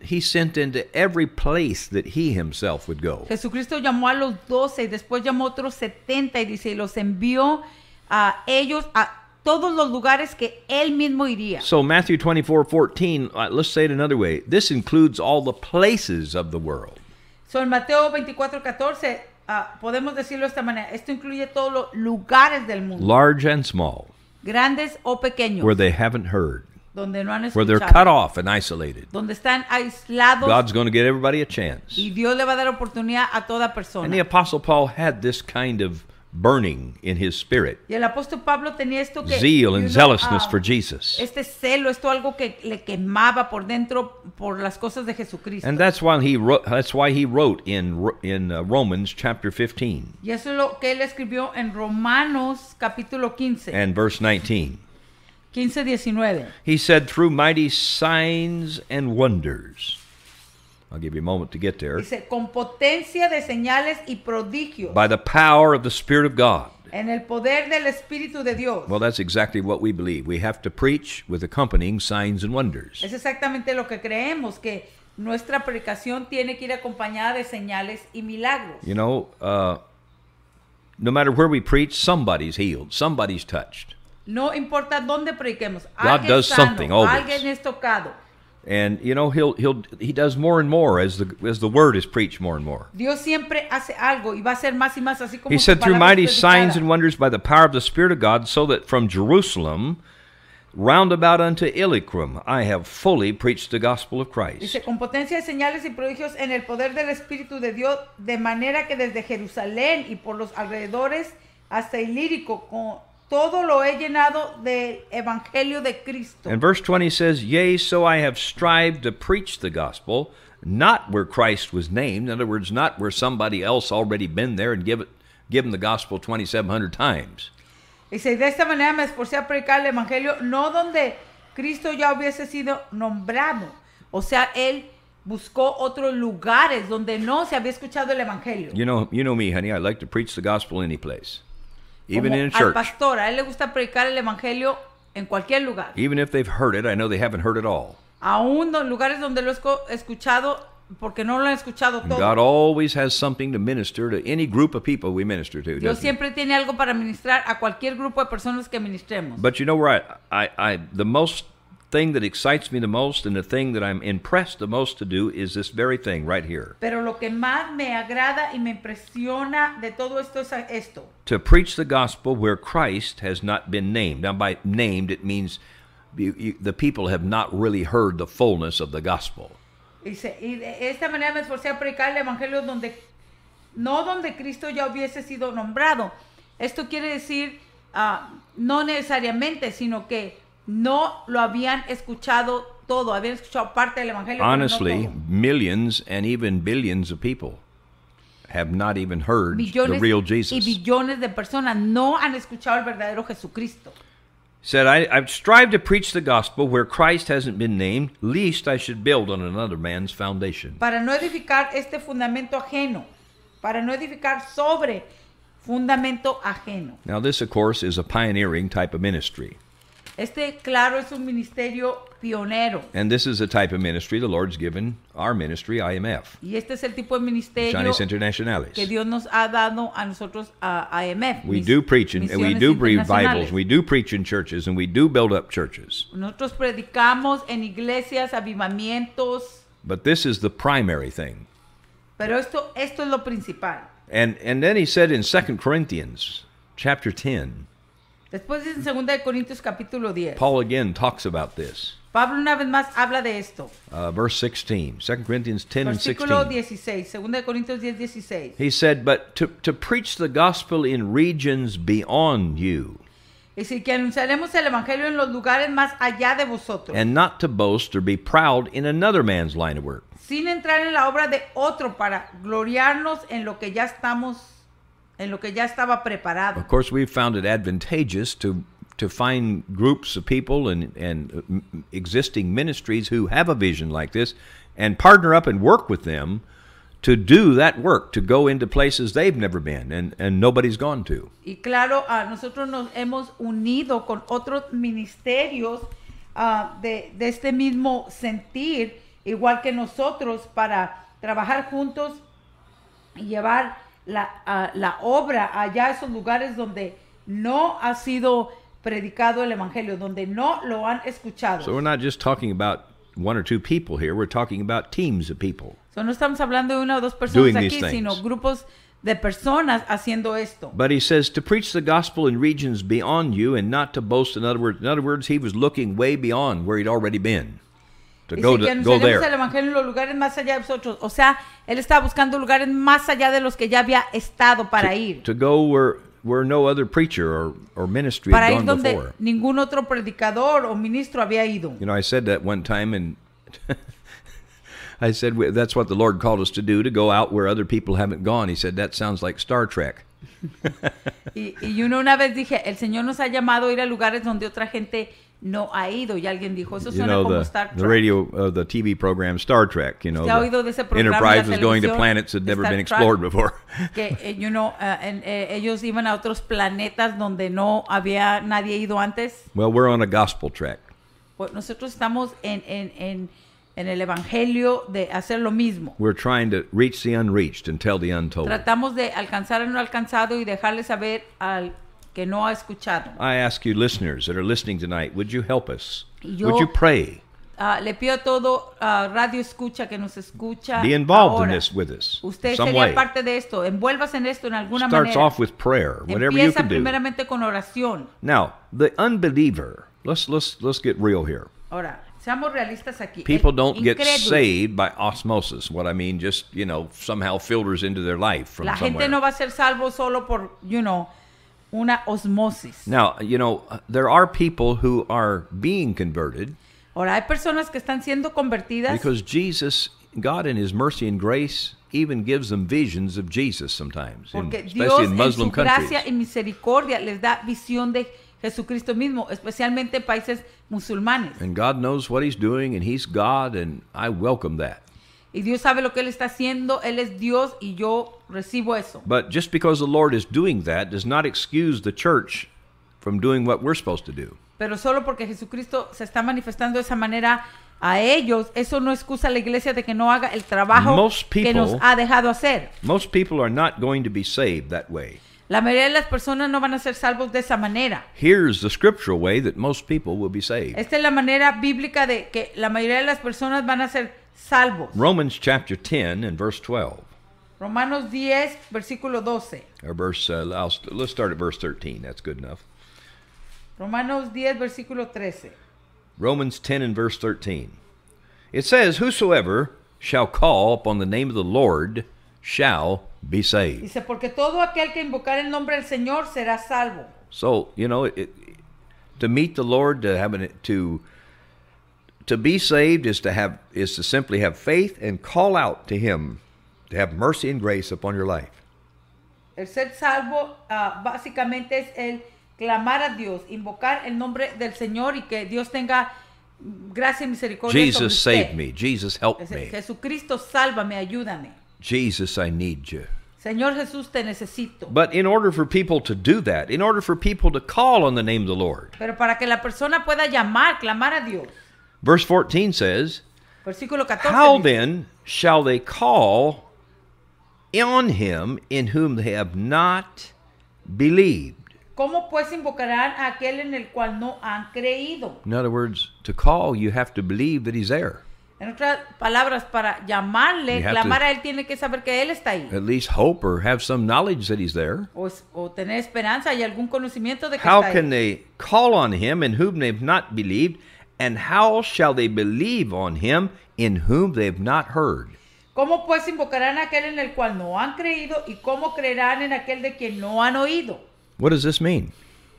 he sent into every place that he himself would go. Jesucristo llamó a los 12 y después llamó a otros 70 y dice, y los envió a ellos a todos los lugares que él mismo iría. So Matthew 24:14, let's say it another way. This includes all the places of the world. So en Mateo 24:14 podemos decirlo de esta manera. Esto incluye todos los lugares del mundo. Large and small. Grandes o pequeños. Where they haven't heard. Donde no han escuchado. Where they're cut off and isolated. Donde están aislados. God's going to get everybody a chance. Y Dios le va a dar oportunidad a toda persona. And the Apostle Paul had this kind of burning in his spirit. Y el apóstol Pablo tenía esto que zeal and zealousness for Jesus. Este celo, esto algo que le quemaba por dentro por las cosas de Jesucristo. And that's why he wrote in Romans chapter 15. Y eso es lo que él escribió en Romanos capítulo 15. And verse 19. 15:19. He said, through mighty signs and wonders. I'll give you a moment to get there. Dice, con potencia de señales y prodigios. By the power of the Spirit of God. En el poder del Espíritu de Dios. Well, that's exactly what we believe. We have to preach with accompanying signs and wonders. Es exactamente lo que creemos, que nuestra predicación tiene que ir acompañada de señales y milagros. You know, no matter where we preach, somebody's healed, somebody's touched. No importa dónde prediquemos, God does something always. Alguien es tocado. And you know he does more and more as the word is preached more and more. Dios siempre hace algo y va a hacer más y más, así como He said through mighty signs and wonders by the power of the Spirit of God, so that from Jerusalem round about unto Illyricum I have fully preached the gospel of Christ. Dice, con potencia de señales y prodigios en el poder del Espíritu de Dios, de manera que desde Jerusalén y por los alrededores hasta Ilírico, con todo lo he llenado del evangelio de Cristo. And verse 20 says, yea, so I have strived to preach the gospel, not where Christ was named. In other words, not where somebody else already been there and given the gospel 2,700 times. Dice, de esta manera me esforcé a predicar el evangelio, no donde Cristo ya hubiese sido nombrado. O sea, él buscó otros lugares donde no se había escuchado el evangelio. You know me, honey. I like to preach the gospel any place. Even Como in a church. Al pastor, a él le gusta predicar el evangelio en cualquier lugar. Even if they've heard it, I know they haven't heard it all. Aún en lugares donde lo he escuchado, porque no lo han escuchado todo. God always has something to minister to any group of people we minister to. Dios siempre tiene algo para ministrar a cualquier grupo de personas que ministremos. But you know where the most thing that excites me the most and the thing that I'm impressed the most to do is this very thing right here. Pero lo que más me agrada y me impresiona de todo esto es esto. To preach the gospel where Christ has not been named. Now by named it means the people have not really heard the fullness of the gospel. Dice, y de esta manera me esforcé a predicar el evangelio donde Cristo ya hubiese sido nombrado. Esto quiere decir no necesariamente, sino que no lo habían escuchado todo, habían escuchado parte del evangelio. Honestly, pero no todo. millions and even billions of people have not even heard Millones the real y Jesus. billones de personas no han escuchado el verdadero Jesucristo. Said, I've strived to preach the gospel where Christ hasn't been named, lest I should build on another man's foundation. Para no edificar este fundamento ajeno, para no edificar sobre fundamento ajeno. Now this, of course, is a pioneering type of ministry. Este, claro, es un ministerio pionero. And this is a type of ministry the Lord's given our ministry, IMF. Y este es el tipo de ministerio Misiones Internacionales. que Dios nos ha dado a nosotros a IMF. We do preach and we do revivals, we do preach in churches, and we do build up churches. Nosotros predicamos en iglesias, avivamientos. But this is the primary thing. Pero esto es lo principal. And then he said in 2 Corinthians chapter 10, Después en 2 de Corintios capítulo 10. Paul again talks about this. Pablo una vez más habla de esto. Verse 16, 2 Corinthians 10 and Versículo 16. 16, 2 de Corintios 10, 16. He said, but to preach the gospel in regions beyond you, Y si que anunciaremos el evangelio en los lugares más allá de vosotros, and not to boast or be proud in another man's line of work. sin entrar en la obra de otro para gloriarnos en lo que ya estaba preparado. Of course, we've found it advantageous to to find groups of people and existing ministries who have a vision like this and partner up and work with them to do that work, to go into places they've never been and nobody's gone to. Y claro, nosotros nos hemos unido con otros ministerios de este mismo sentir, igual que nosotros, para trabajar juntos y llevar la obra allá a esos lugares donde no ha sido predicado el evangelio, donde no lo han escuchado. So we're not just talking about one or two people here, we're talking about teams of people. So no estamos hablando de una o dos personas Doing aquí, these things. sino grupos de personas haciendo esto. But he says to preach the gospel in regions beyond you and not to boast. In other words, he was looking way beyond where he'd already been. To Dice go que go anunciaremos el there. evangelio en los lugares más allá de nosotros. O sea, él estaba buscando lugares más allá de los que ya había estado para ir. To go where no other preacher or ministry Para had ir gone donde before. ningún otro predicador o ministro había ido. You know, I said that one time, and I said that's what the Lord called us to do, to go out where other people haven't gone. He said, that sounds like Star Trek. Y una vez dije, el Señor nos ha llamado a ir a lugares donde otra gente no ha ido. Y alguien dijo, eso You suena know, como Star Trek. the radio, the TV program Star Trek, you know, ¿Usted ha oído de ese programa Enterprise de was going to televisión, planets that never Star been Trek? explored before. Que, ellos iban a otros planetas donde no había nadie ido antes. Well, we're on a gospel track. Pues nosotros estamos en el evangelio de hacer lo mismo. We're trying to reach the unreached and tell the untold. Tratamos de alcanzar al no alcanzado y dejarle saber al que no ha escuchado. I ask you, listeners that are listening tonight, would you help us? Yo- Would you pray? Le pido a todo radio escucha que nos escucha Be involved in ahora. this with us. Usted Some sería way. parte de esto. Envuélvase en esto en alguna Starts manera. off with prayer, whatever you Empieza can do. primeramente con oración. Now, the unbeliever. Let's get real here. Ahora, seamos realistas aquí. People El don't get incrédulo, saved by osmosis. What I mean, just, somehow filters into their life from La somewhere. gente no va a ser salvo solo por, una osmosis. Now, there are people who are being converted Ahora, hay personas que están siendo convertidas because Jesus, God in His mercy and grace, even gives them visions of Jesus sometimes, porque especially Dios in en Muslim su gracia countries. y misericordia les da visión de Jesucristo mismo, especialmente en países musulmanes. And God knows what He's doing, and He's God, and I welcome that. Y Dios sabe lo que Él está haciendo, Él es Dios y yo recibo eso. But just because the Lord is doing that does not excuse the church from doing what we're supposed to do. Pero solo porque Jesucristo se está manifestando de esa manera a ellos, eso no excusa a la iglesia de que no haga el trabajo Most que nos people- ha dejado hacer. Most people are not going to be saved that way. La mayoría de las personas no van a ser salvos de esa manera. Here's the scriptural way that most people will be saved. Esta es la manera bíblica de que la mayoría de las personas van a ser salvos. Romans chapter 10 and verse 12. Romanos 10, versículo 12. Or let's start at verse 13. That's good enough. Romanos 10, versículo 13. Romans 10 and verse 13. It says, whosoever shall call upon the name of the Lord shall be saved. Dice, porque todo aquel que invocar el nombre del Señor será salvo. So, to meet the Lord, to be saved is to simply have faith and call out to Him to have mercy and grace upon your life. El ser salvo básicamente es el clamar a Dios, invocar el nombre del Señor y que Dios tenga gracia y misericordia sobre Jesus usted. saved me. Jesus helped Dice, me. Jesucristo, sálvame, ayúdame. Jesus, I need you. Señor Jesús, te necesito. But in order for people to do that, in order for people to call on the name of the Lord, Pero para que la persona pueda clamar a Dios. verse 14 says, Versículo 14 how dice, then shall they call on Him in whom they have not believed? ¿cómo pues invocarán a aquel en el cual no han creído? In other words, to call, you have to believe that He's there. En otras palabras, para llamarle, You have clamar to- a Él, tiene que saber que Él está ahí. At least hope or have some knowledge that He's there. O tener esperanza y algún conocimiento de que How está can ahí. they call on Him in whom they've not believed? And how shall they believe on Him in whom they've not heard? ¿Cómo pues invocarán a aquel en el cual no han creído? ¿Y cómo creerán en aquel de quien no han oído? What does this mean?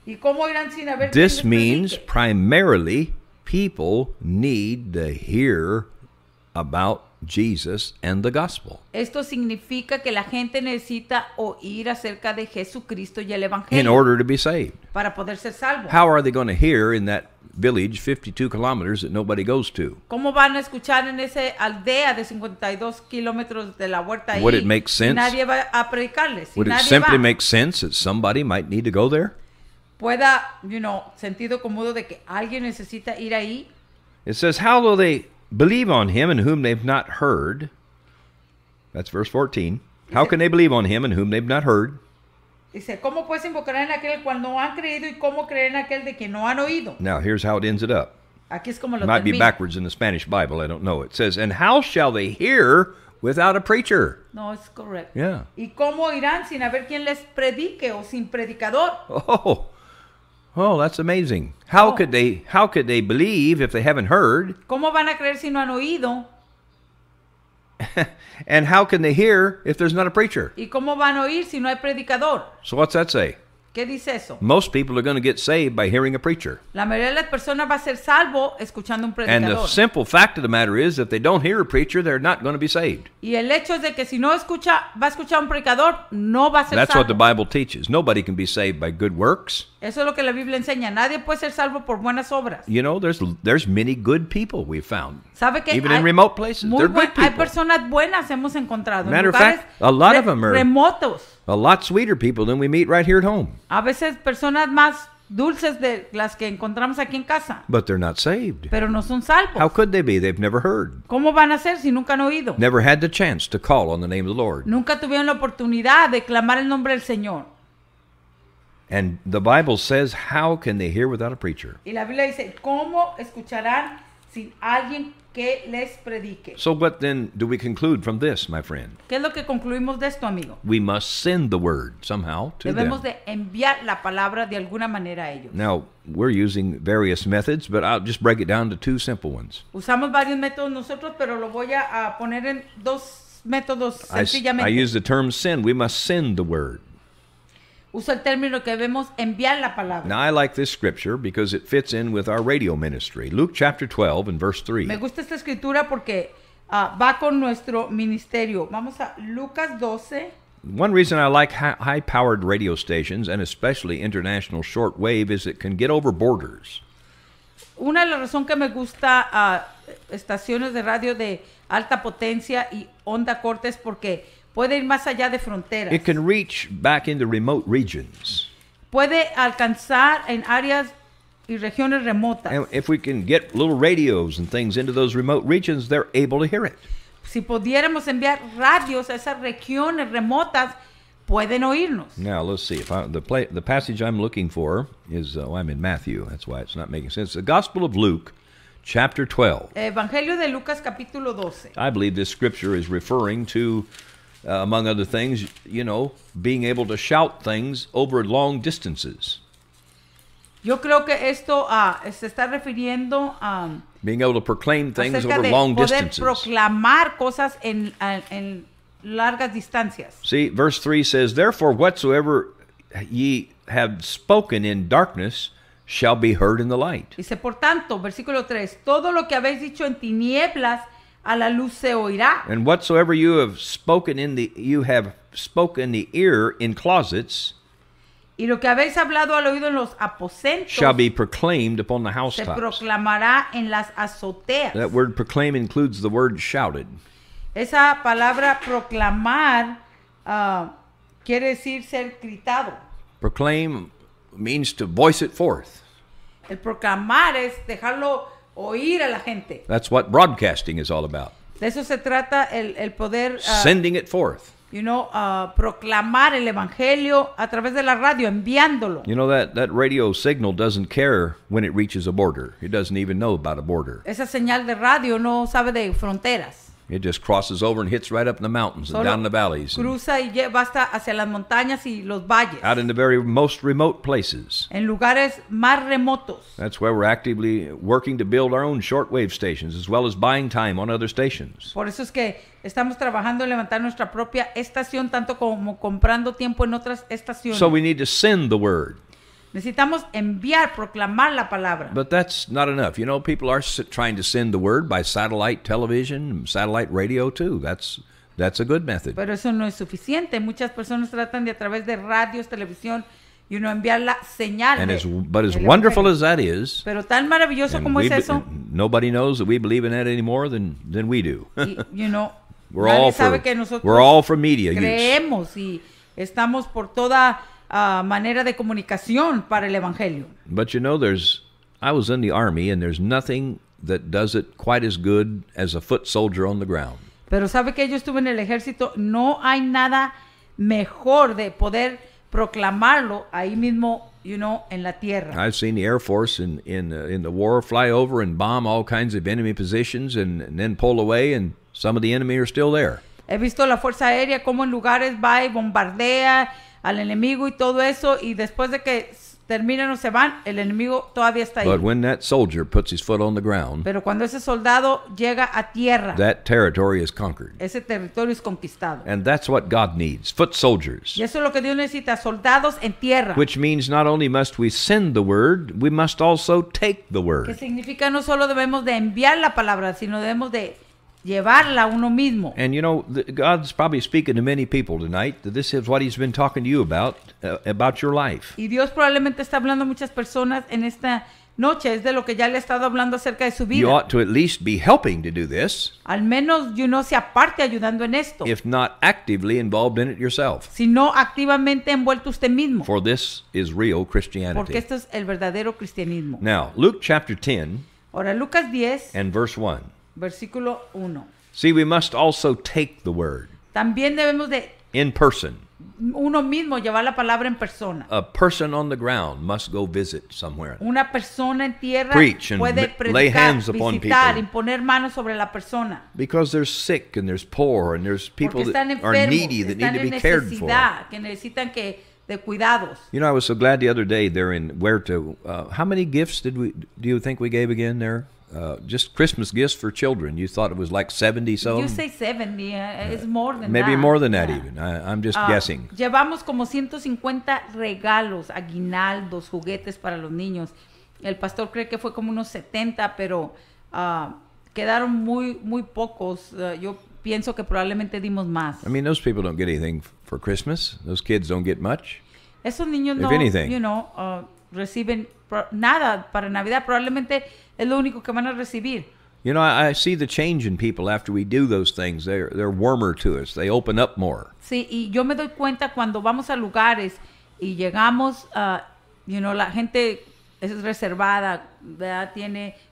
¿Y cómo irán sin haber This quien les means predique? primarily people need to hear about Jesus and the gospel Esto significa que la gente necesita oír acerca de Jesucristo y el in Evangelio order to be saved. para poder ser salvo. How are they going to hear in that village 52 kilometers that nobody goes to? ¿Cómo van a escuchar en esa aldea de 52 kilómetros de la huerta ahí? Would it make sense? Si nadie va a predicarles. Si Would it nadie simply va, make sense that somebody might need to go there? pueda, sentido común de que alguien necesita ir ahí. It says, how will they believe on him in whom they've not heard? That's verse 14. How can they believe on him in whom they've not heard? Dice, ¿cómo pues invocarán en aquel cual no han creído y cómo creer en aquel de quien no han oído? Now, here's how it ends it up. Aquí es como lo Might be termina. backwards in the Spanish Bible, I don't know. It says, and how shall they hear without a preacher? No, es correcto. Yeah. ¿Y cómo irán sin haber quien les predique o sin predicador? Oh, that's amazing. How Oh. could they believe if they haven't heard? ¿Cómo van a creer si no han oído? And how can they hear if there's not a preacher? ¿Y cómo van a oír si no hay predicador? So what's that say? ¿Qué dice eso? Most people are going to get saved by hearing a preacher. La mayoría de las personas va a ser salvo escuchando un And the predicador. simple fact of the matter is, if they don't hear a preacher, they're not going to be saved. Y el hecho es de que si no va a escuchar un predicador, no va a ser That's what the salvo. Bible teaches. Nobody can be saved by good works. Eso es lo que la Biblia enseña. Nadie puede ser salvo por buenas obras. You know, there's many good people we've found. ¿Sabe que Even in remote places, they're good hay people. personas buenas hemos encontrado en Matter of lugares fact, a lot of them are- remotos. A lot sweeter people than we meet right here at home. A veces personas más dulces de las que encontramos aquí en casa, But they're not saved. pero no son salvos. How could they be? They've never heard. ¿Cómo van a ser si nunca han oído? Never had the chance to call on the name of the Lord. Nunca tuvieron la oportunidad de clamar el nombre del Señor. And the Bible says, how can they hear without a preacher? Y la Biblia dice, ¿cómo escucharán sin alguien que les predique? So what then do we conclude from this, my friend? ¿Qué es lo que concluimos de esto, amigo? We must send the word somehow to Debemos them. de enviar la palabra de alguna manera a ellos. Now, we're using various methods, but I'll just break it down to two simple ones. Usamos varios métodos nosotros, pero lo voy a poner en dos métodos I sencillamente. use the term send. We must send the word. Uso el término que debemos enviar la palabra. Now, I like this scripture because it fits in with our radio ministry. Luke chapter 12 and verse 3. Me gusta esta escritura porque va con nuestro ministerio. Vamos a Lucas 12. One reason I like high-powered radio stations, and especially international shortwave, is it can get over borders. Una de las razones que me gusta estaciones de radio de alta potencia y onda corta es porque puede ir más allá de fronteras. It can reach back into remote regions. Puede alcanzar en áreas y regiones remotas. And if we can get little radios and things into those remote regions, they're able to hear it. Si pudiéramos enviar radios a esas regiones remotas, pueden oírnos. Now, let's see. The passage I'm looking for is, I'm in Matthew. That's why it's not making sense. The Gospel of Luke, chapter 12. Evangelio de Lucas, capítulo 12. I believe this scripture is referring to, among other things, being able to shout things over long distances. Yo creo que esto se está refiriendo a Being able to proclaim things acerca over de long poder distances. proclamar cosas en largas distancias. See, verse 3 says, therefore whatsoever ye have spoken in darkness shall be heard in the light. Dice, por tanto, versículo 3, todo lo que habéis dicho en tinieblas, a la luz se oirá. And whatsoever you have spoken in the ear in closets Y lo que habéis hablado al oído en los aposentos, shall be proclaimed upon the se housetops. proclamará en las azoteas. That word proclaim includes the word shouted. Esa palabra proclamar quiere decir ser gritado. Proclaim means to voice it forth. El proclamar es dejarlo oír a la gente. That's what broadcasting is all about. De eso se trata el poder Sending it forth. proclamar el evangelio a través de la radio, enviándolo. You know, that radio signal doesn't care when it reaches a border. It doesn't even know about a border. Esa señal de radio no sabe de fronteras. It just crosses over and hits right up in the mountains and Solo down in the valleys. And cruza y va hasta hacia las montañas y los valles. out in the very most remote places. En lugares más remotos. That's where we're actively working to build our own shortwave stations as well as buying time on other stations. Por eso es que estamos trabajando en levantar nuestra propia estación, tanto como comprando tiempo en otras estaciones. So we need to send the word. Necesitamos enviar, proclamar la palabra. But that's not enough. You know, people are trying to send the word by satellite television, satellite radio too. That's a good method. Pero eso no es suficiente. Muchas personas tratan de a través de radios, televisión, enviar la señal. But as wonderful as that is, pero tan maravilloso como es eso, nobody knows that we believe in that any more than we do. We're all for media creemos y estamos por toda manera de comunicación para el evangelio. But I was in the army, and there's nothing that does it quite as good as a foot soldier on the ground. Pero sabe que yo estuve en el ejército, no hay nada mejor de poder proclamarlo ahí mismo, en la tierra. I've seen the Air Force in the war fly over and bomb all kinds of enemy positions and then pull away, and some of the enemy are still there. He visto la Fuerza Aérea como en lugares va y bombardea al enemigo y todo eso, y después de que terminan o se van, el enemigo todavía está ahí. But when that soldier puts his foot on the ground, pero cuando ese soldado llega a tierra, that territory is conquered. Ese territorio es conquistado. And that's what God needs, foot soldiers. Y eso es lo que Dios necesita, soldados en tierra. Which means not only must we send the word, we must also take the word. Que significa no solo debemos de enviar la palabra, sino debemos de llevarla uno mismo. And God's probably speaking to many people tonight that this is what he's been talking to you about your life. Y Dios probablemente está hablando a muchas personas en esta noche, es de lo que ya le he estado hablando acerca de su vida. You ought to at least be helping to do this. Al menos se aparte ayudando en esto. If not actively involved in it yourself. Si no activamente envuelto usted mismo. For this is real Christianity. Porque esto es el verdadero cristianismo. Now, Luke chapter 10. Ahora Lucas 10. And verse 1. Versículo 1. See, we must also take the word. También debemos de in person. Uno mismo llevar la palabra en persona. A person on the ground must go visit somewhere. Una persona en tierra Preach and puede lay predicar, hands upon visitar, people. Imponer manos sobre la persona. Because they're sick and there's poor and there's people Porque that están are enfermos, needy that need to be cared for. que necesitan de cuidados. I was so glad the other day there in Huerta. How many gifts do you think we gave again there? Just Christmas gifts for children. You thought it was like 70 some? You say 70, it's more than maybe that. more than that even. I'm just guessing. Llevamos como 150 regalos, aguinaldos, juguetes para los niños. El pastor cree que fue como unos 70, pero quedaron muy pocos. Yo pienso que probablemente dimos más. I mean, those people don't get anything for Christmas. Those kids don't get much. Esos niños if anything. Reciben nada para Navidad. Probablemente es lo único que van a recibir. I see the change in people after we do those things. They're warmer to us. They open up more. Sí, y yo me doy cuenta cuando vamos a lugares y llegamos, la gente es reservada, ¿verdad?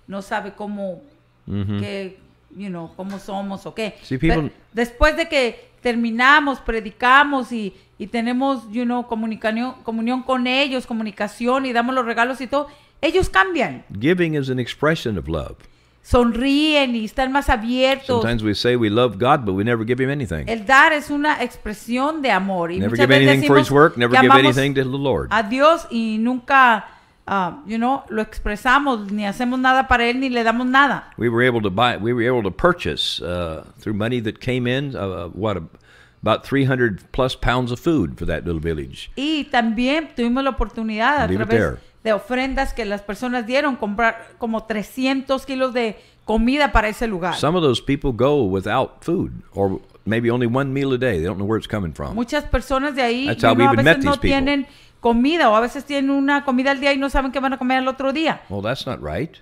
No sabe cómo, cómo somos o qué. See, people, pero después de que terminamos, predicamos y tenemos, comunión con ellos, comunicación y damos los regalos y todo, ellos cambian. Giving is an expression of love. Sonríen y están más abiertos. Sometimes we say we love God, but we never give him anything. El dar es una expresión de amor. Y never muchas give veces anything for his work, never give anything to the Lord. A Dios y nunca, lo expresamos, ni hacemos nada para él, ni le damos nada. We were able to purchase through money that came in, about 300 plus pounds of food for that little village. Y también tuvimos la oportunidad a través de ofrendas que las personas dieron, comprar como 300 kilos de comida para ese lugar. Some of those people go without food, or maybe only one meal a day. They don't know where it's coming from. Muchas personas de ahí That's how we a even veces met no these people. tienen comida, o a veces tienen una comida al día y no saben qué van a comer al otro día. Well, that's not right.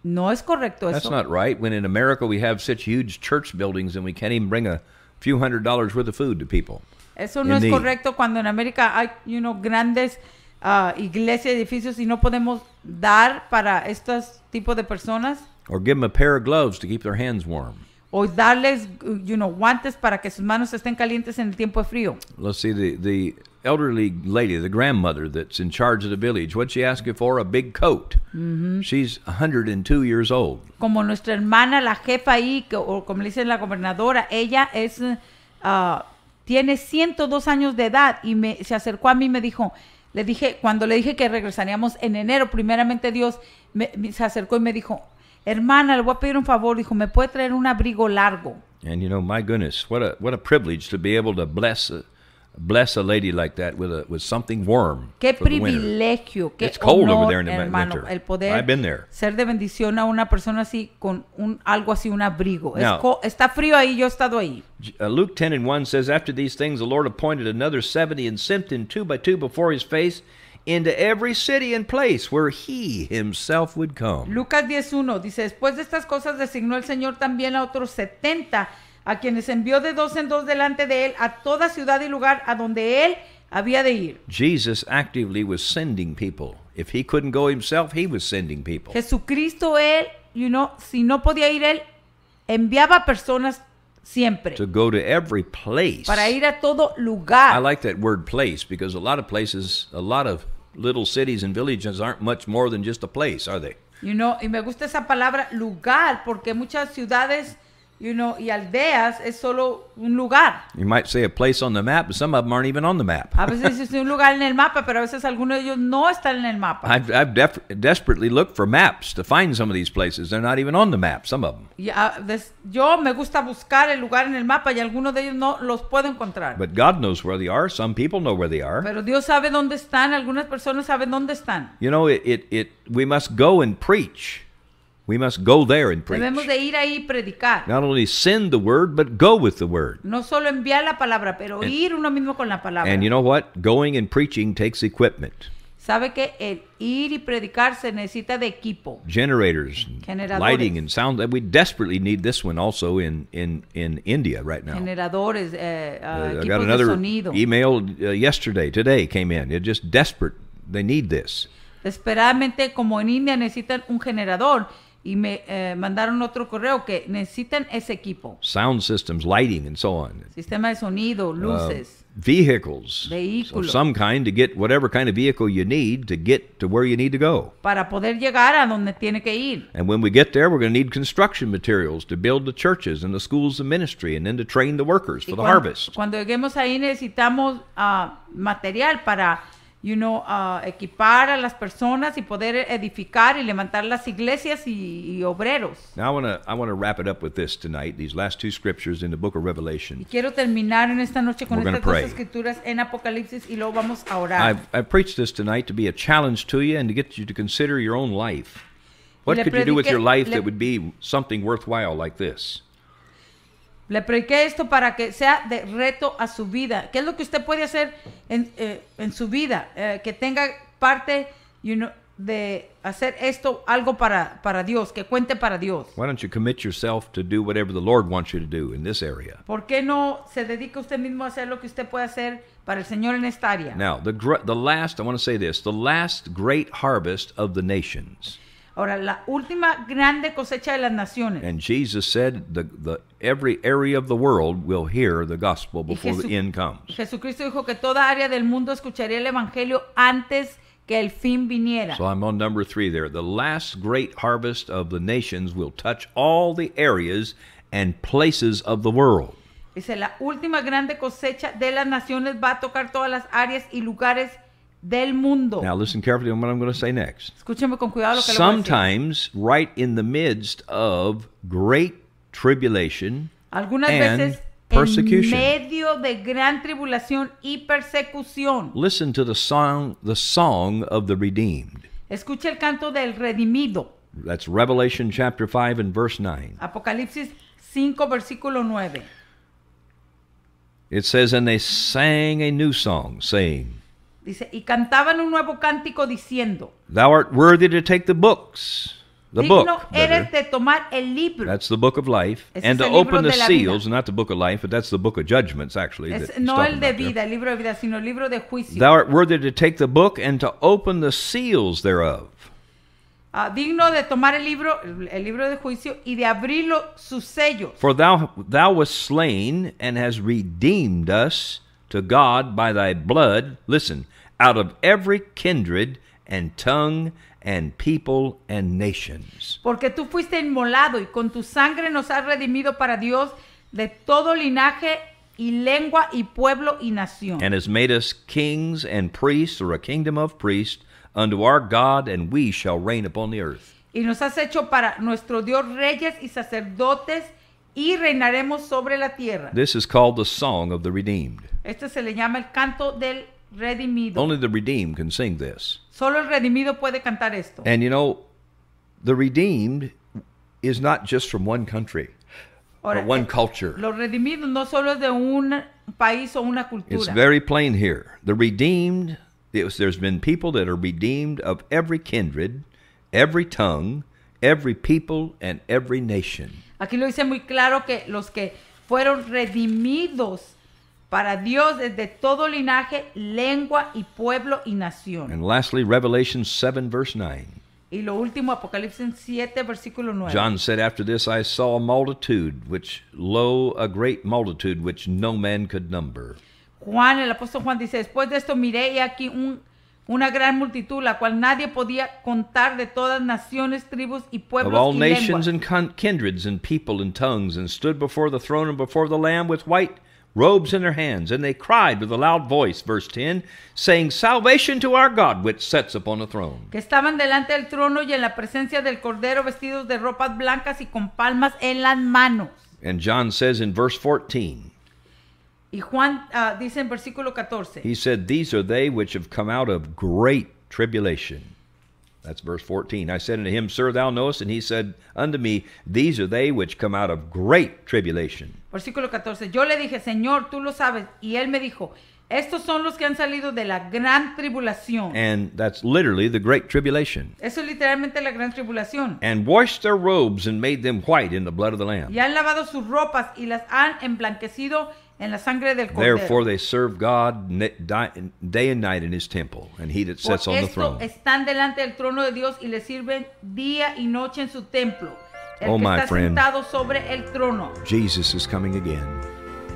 No es correcto That's eso. not right. When in America we have such huge church buildings and we can't even bring a few $100s worth of food to people. Eso no es correcto cuando en América hay, grandes iglesias, edificios y no podemos dar para estos tipos de personas. Or give them a pair of gloves to keep their hands warm. O darles, guantes para que sus manos estén calientes en el tiempo de frío. Let's see, the elderly lady, the grandmother that's in charge of the village, what'd she ask you for? A big coat. Mm-hmm. She's 102 years old. Como nuestra hermana, la jefa ahí, o como le dice la gobernadora, ella tiene 102 años de edad y se acercó a mí y me dijo, cuando le dije que regresaríamos en enero, primeramente Dios se acercó y me dijo, hermana, le voy a pedir un favor, dijo, ¿me puede traer un abrigo largo? And my goodness, what a privilege to be able to bless bless a lady like that with something warm. Qué for the winter. privilegio, qué It's cold honor, over there in the hermano, winter. el poder I've been there. ser de bendición a una persona así con algo así, un abrigo. Now, Está frío ahí, yo he estado ahí. Luke 10:1 says, after these things the Lord appointed another 70 and sent them 2 by 2 before his face into every city and place where he himself would come. Lucas 10:1 dice, después de estas cosas designó el Señor también a otros 70, a quienes envió de 2 en 2 delante de él a toda ciudad y lugar a donde él había de ir. Jesus actively was sending people. If he couldn't go himself, he was sending people. Jesucristo, él, si no podía ir él, enviaba personas siempre. To go to every place. Para ir a todo lugar. I like that word place because a lot of places, a lot of little cities and villages aren't much more than just a place, are they? Y me gusta esa palabra lugar porque muchas ciudades y aldeas es solo un lugar. You might say a place on the map, but some of them aren't even on the map. A veces es un lugar en el mapa, pero a veces algunos de ellos no están en el mapa. I've desperately looked for maps to find some of these places. They're not even on the map, some of them. Yo me gusta buscar el lugar en el mapa y algunos de ellos no los puedo encontrar. But God knows where they are. Some people know where they are. Pero Dios sabe dónde están. Algunas personas saben dónde están. We must go and preach. We must go there and preach. Debemos de ir ahí y predicar. Not only send the word, but go with the word. No solo enviar la palabra, pero ir uno mismo con la palabra. And you know what? Going and preaching takes equipment. Sabe que el ir y predicar se necesita de equipo. Generators, lighting and sound. We desperately need this one also in India right now. Generadores, I equipos got another de sonido. email today came in. It's just desperate. They need this. Desesperadamente, como en India necesitan un generador. Y me mandaron otro correo que necesitan ese equipo. Sound systems, lighting, and so on. Sistema de sonido, luces. Vehicles Vehículos. of some kind to get whatever kind of vehicle you need to get to where you need to go. Para poder llegar a donde tiene que ir. And when we get there, we're going to need construction materials to build the churches and the schools of ministry and then to train the workers for the harvest. Cuando lleguemos ahí necesitamos material para equipar a las personas y poder edificar y levantar las iglesias y obreros. Now I want to wrap it up with this tonight, these last 2 scriptures in the book of Revelation. Y quiero terminar en esta noche con estas 2 escrituras en Apocalipsis y luego vamos a orar. I've preached this tonight to be a challenge to you and to get you to consider your own life. What could you do with your life that would be something worthwhile like this? Le prediqué esto para que sea de reto a su vida. ¿Qué es lo que usted puede hacer en su vida? Que tenga parte, de hacer esto algo para Dios, que cuente para Dios. Why don't you commit yourself to do whatever the Lord wants you to do in this area? ¿Por qué no se dedica usted mismo a hacer lo que usted puede hacer para el Señor en esta área? Now, the last, I want to say this, the last great harvest of the nations. Ahora, la última grande cosecha de las naciones. And Jesus said every area of the world will hear the gospel before the end comes. Jesucristo dijo que toda área del mundo escucharía el evangelio antes que el fin viniera. So I'm on number 3 there. The last great harvest of the nations will touch all the areas and places of the world. Dice, la última grande cosecha de las naciones va a tocar todas las áreas y lugares del mundo. Now listen carefully to what I'm going to say next. Escúcheme con cuidado lo que le voy a decir. Sometimes, right in the midst of great tribulation Algunas and veces persecution. En medio de gran tribulación y persecución. Listen to the song of the redeemed. Escuche el canto del redimido. That's Revelation chapter 5 and verse 9. Apocalipsis 5 versículo 9. It says, and they sang a new song, saying, dice, y cantaban un nuevo cántico diciendo, Thou art worthy to take the books. The digno book, eres de tomar el libro. That's the book of life. Ese and es to el libro open the de la seals, vida. not the book of life, but that's the book of judgments, actually. that he's No talking el de about there. vida, el libro de vida, sino el libro de juicio. Thou art worthy to take the book and to open the seals thereof. Digno de tomar el libro de juicio y de abrirlo sus sellos. For thou wast slain and hast redeemed us to God by thy blood, listen, out of every kindred and tongue and people and nations. Porque tú fuiste inmolado y con tu sangre nos has redimido para Dios de todo linaje y lengua y pueblo y nación. And has made us kings and priests, or a kingdom of priests, unto our God, and we shall reign upon the earth. Y nos has hecho para nuestro Dios reyes y sacerdotes y reinaremos sobre la tierra. This is called the song of the redeemed. Este se le llama el canto del redimido. Only the redeemed can sing this. Solo el redimido puede cantar esto. And you know, the redeemed is not just from one country or Ahora, one culture. Los redimidos no solo es de un país o una cultura. It's very plain here. The redeemed, there's been people that are redeemed of every kindred, every tongue, every people, and every nation. Aquí lo dice muy claro que los que fueron redimidos para Dios desde todo linaje, lengua y pueblo y nación. And lastly, Revelation 7, verse 9. Y lo último, Apocalipsis 7, versículo 9. John said, after this I saw a multitude, a great multitude, which no man could number. Juan, el apóstol Juan dice, después de esto miré y aquí una gran multitud, la cual nadie podía contar, de todas naciones, tribus y pueblos Of all y nations lenguas. and kindreds and people and tongues, and stood before the throne and before the Lamb with white robes in their hands. And they cried with a loud voice, verse 10, saying, Salvation to our God, which sits upon the throne. Que estaban delante del trono y en la presencia del Cordero, vestidos de ropas blancas y con palmas en las manos. And John says in verse 14, Y Juan dice en versículo 14, he said, These are they which have come out of great tribulation. That's verse 14. I said unto him, Sir, thou knowest. And he said unto me, These are they which come out of great tribulation. versículo 14, yo le dije, Señor, tú lo sabes. Y él me dijo, estos son los que han salido de la gran tribulación. And that's literally the great tribulation. Eso es literalmente la gran tribulación. And washed their robes and made them white in the blood of the Lamb. Y han lavado sus ropas y las han emblanquecido en la sangre del Cordero. Therefore they serve God day and night in his temple, and he that sits Por on the esto throne. están delante del trono de Dios y le sirven día y noche en su templo. El Oh, que my está friend. sentado sobre el trono. Jesus is coming again,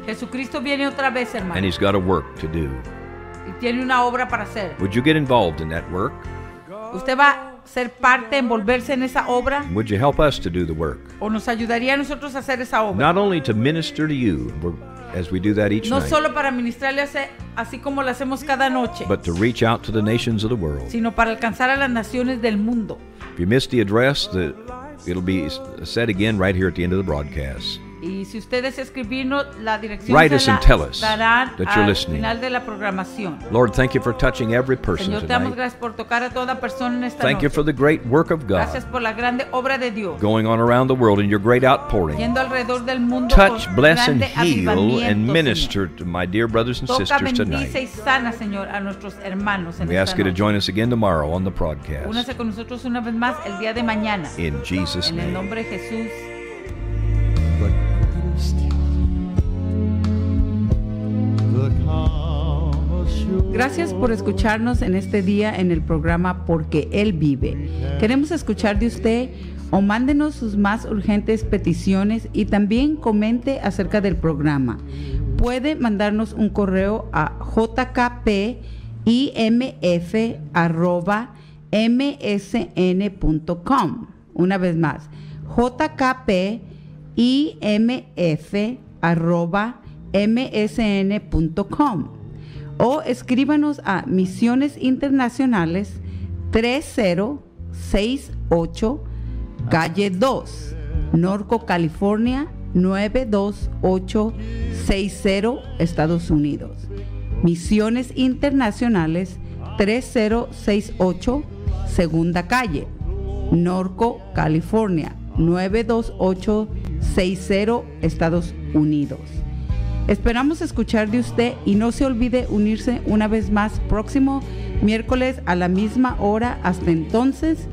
Jesucristo viene otra vez, hermano. and he's got a work to do. Y tiene una obra para hacer. Would you get involved in that work? ¿Usted va a ser parte, envolverse en esa obra? Would you help us to do the work? ¿O nos ayudaría a nosotros a hacer esa obra? Not only to minister to you, as we do that each No night, solo para ministrarle así como lo hacemos cada noche, but to reach out to the nations of the world. sino para alcanzar a las naciones del mundo. If you missed the address, it'll be said again right here at the end of the broadcast. Y si ustedes escribirnos, la dirección Write se us la and tell us darán that you're al listening. final de la programación. Lord, thank you for touching every person Señor, te damos tonight. gracias por tocar a toda persona en esta Thank you noche. for the great work of Gracias God por la grande obra de Dios. going on around the world in your great outpouring. Yendo alrededor del mundo Touch, con bless, and grande heal, avivamiento, and Señor. minister to my dear brothers and Toca, sisters bendice y tonight. sana, Señor, a nuestros hermanos en We esta ask you to noche. join us again tomorrow on the broadcast. Únase con nosotros una vez más el día de mañana. In Jesus' En el name. nombre de Jesús. Gracias por escucharnos en este día en el programa Porque Él Vive. Queremos escuchar de usted o mándenos sus más urgentes peticiones y también comente acerca del programa. Puede mandarnos un correo a jkpimf@msn.com. Una vez más, jkpimf@msn.com. O escríbanos a Misiones Internacionales 3068 Calle 2, Norco, California 92860, Estados Unidos. Misiones Internacionales 3068 Segunda Calle, Norco, California 92860, Estados Unidos. Esperamos escuchar de usted y no se olvide unirse una vez más próximo miércoles a la misma hora. Hasta entonces,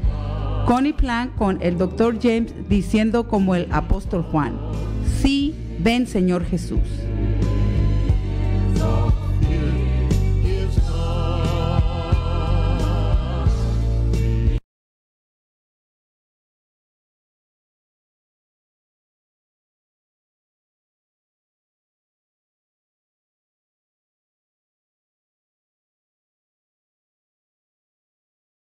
Connie Planck con el Dr. James diciendo como el apóstol Juan: sí, ven Señor Jesús.